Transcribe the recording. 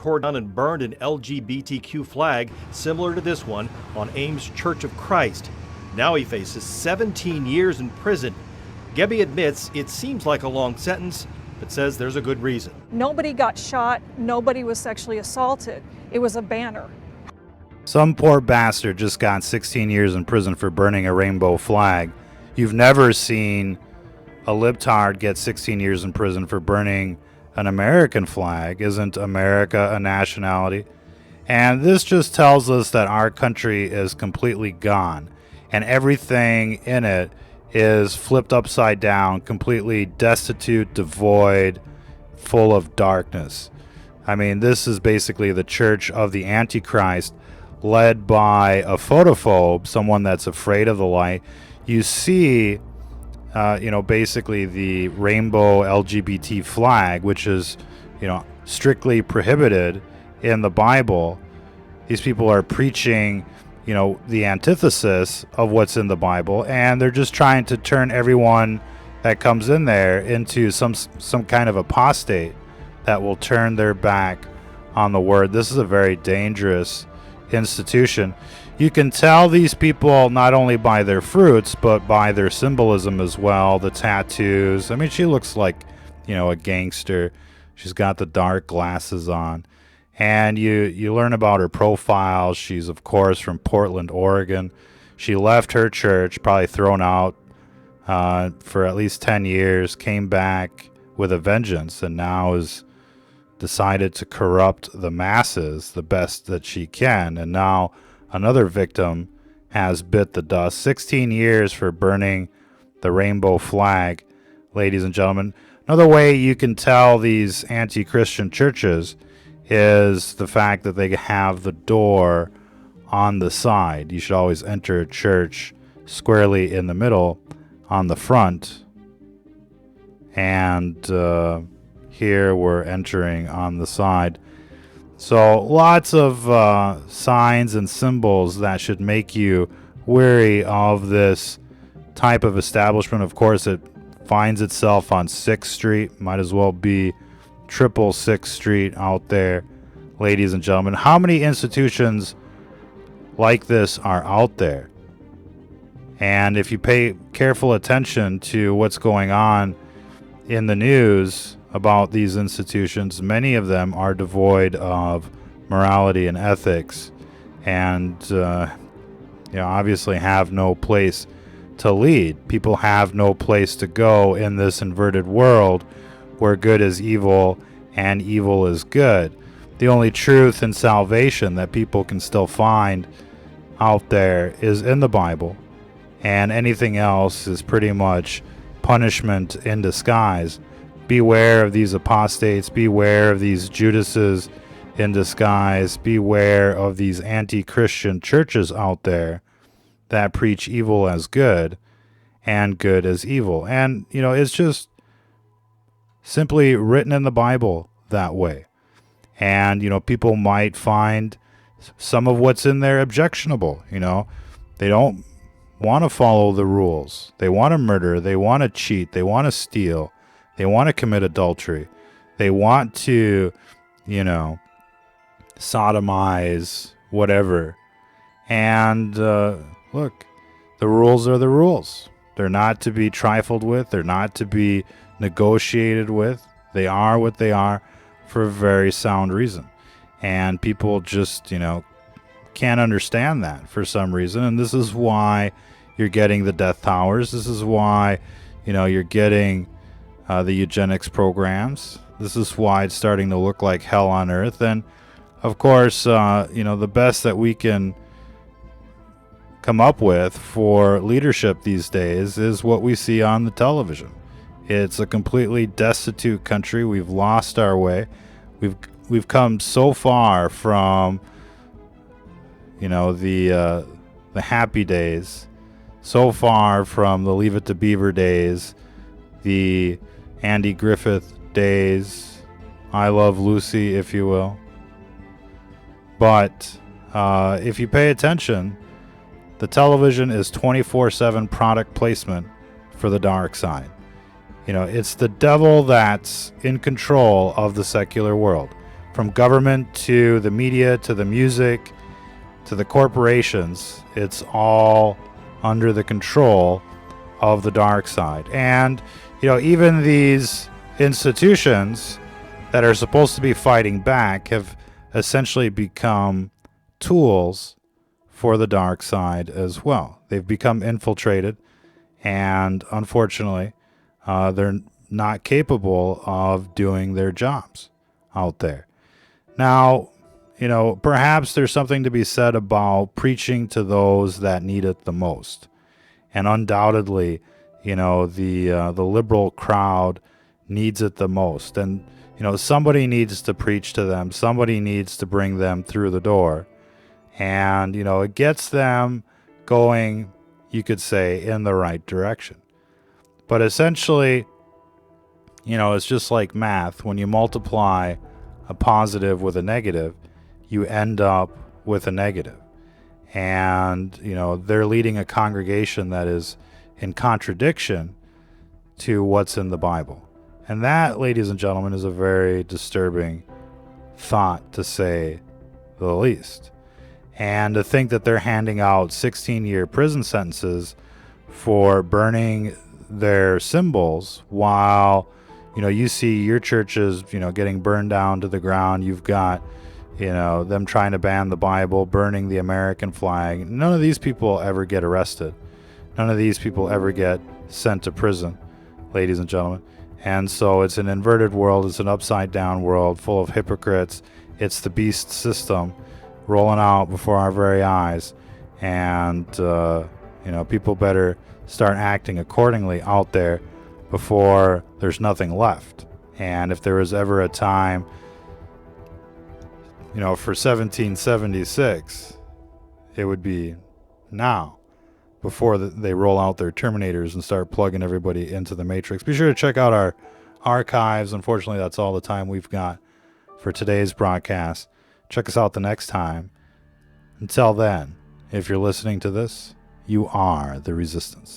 tore down and burned an LGBTQ flag similar to this one on Ames Church of Christ. Now he faces 17 years in prison. Gebby admits it seems like a long sentence, but says there's a good reason. Nobody got shot. Nobody was sexually assaulted. It was a banner. Some poor bastard just got 16 years in prison for burning a rainbow flag. You've never seen a libtard get 16 years in prison for burning an American flag. Isn't America a nationality? And this just tells us that our country is completely gone, and everything in it is flipped upside down, completely destitute, devoid, full of darkness. I mean, this is basically the church of the Antichrist, led by a photophobe, someone that's afraid of the light. You see, basically the rainbow LGBT flag, which is, strictly prohibited in the Bible. These people are preaching, the antithesis of what's in the Bible, and they're just trying to turn everyone that comes in there into some kind of apostate that will turn their back on the word. This is a very dangerous institution. You can tell these people not only by their fruits, but by their symbolism as well, the tattoos. I mean, she looks like, a gangster. She's got the dark glasses on. And you learn about her profile. She's, of course, from Portland, Oregon. She left her church, probably thrown out for at least 10 years, came back with a vengeance, and now is decided to corrupt the masses the best that she can. And now another victim has bit the dust. 16 years for burning the rainbow flag, ladies and gentlemen. Another way you can tell these anti-Christian churches is the fact that they have the door on the side. You should always enter a church squarely in the middle on the front. And here we're entering on the side. So lots of signs and symbols that should make you wary of this type of establishment. Of course, it finds itself on 6th Street. Might as well be 666th Street out there, ladies and gentlemen. How many institutions like this are out there? And if you pay careful attention to what's going on in the news about these institutions, many of them are devoid of morality and ethics, and obviously have no place to lead. People have no place to go in this inverted world where good is evil and evil is good. The only truth and salvation that people can still find out there is in the Bible, and anything else is pretty much punishment in disguise. Beware of these apostates. Beware of these Judases in disguise. Beware of these anti-Christian churches out there that preach evil as good and good as evil. And, it's just simply written in the Bible that way. And, people might find some of what's in there objectionable. They don't want to follow the rules. They want to murder. They want to cheat. They want to steal. They want to commit adultery. They want to, sodomize, whatever. And look, the rules are the rules. They're not to be trifled with. They're not to be negotiated with. They are what they are for a very sound reason. And people just, can't understand that for some reason. And this is why you're getting the death towers. This is why, you're getting the eugenics programs. This is why it's starting to look like hell on earth. And of course, the best that we can come up with for leadership these days is what we see on the television. It's a completely destitute country. We've lost our way. We've come so far from, the happy days, so far from the Leave It to Beaver days, the Andy Griffith days, I Love Lucy, if you will. But if you pay attention, the television is 24/7 product placement for the dark side. It's the devil that's in control of the secular world. from government to the media to the music to the corporations, it's all under the control of the dark side. And, even these institutions that are supposed to be fighting back have essentially become tools for the dark side as well. They've become infiltrated, and unfortunately, they're not capable of doing their jobs out there. Now, perhaps there's something to be said about preaching to those that need it the most. And undoubtedly, the liberal crowd needs it the most. And, somebody needs to preach to them. Somebody needs to bring them through the door. And, it gets them going, you could say, in the right direction. But essentially, it's just like math. When you multiply a positive with a negative, you end up with a negative. And, they're leading a congregation that is in contradiction to what's in the Bible. And that, ladies and gentlemen, is a very disturbing thought, to say the least. And to think that they're handing out 16-year prison sentences for burning their symbols while, you see your churches, getting burned down to the ground. You've got, them trying to ban the Bible, burning the American flag. None of these people ever get arrested. None of these people ever get sent to prison, ladies and gentlemen. And so it's an inverted world. It's an upside down world full of hypocrites. It's the beast system rolling out before our very eyes. And, people better start acting accordingly out there before there's nothing left. And if there was ever a time, for 1776, it would be now, before they roll out their Terminators and start plugging everybody into the Matrix. Be sure to check out our archives. Unfortunately, that's all the time we've got for today's broadcast. Check us out the next time. Until then, if you're listening to this, you are the resistance.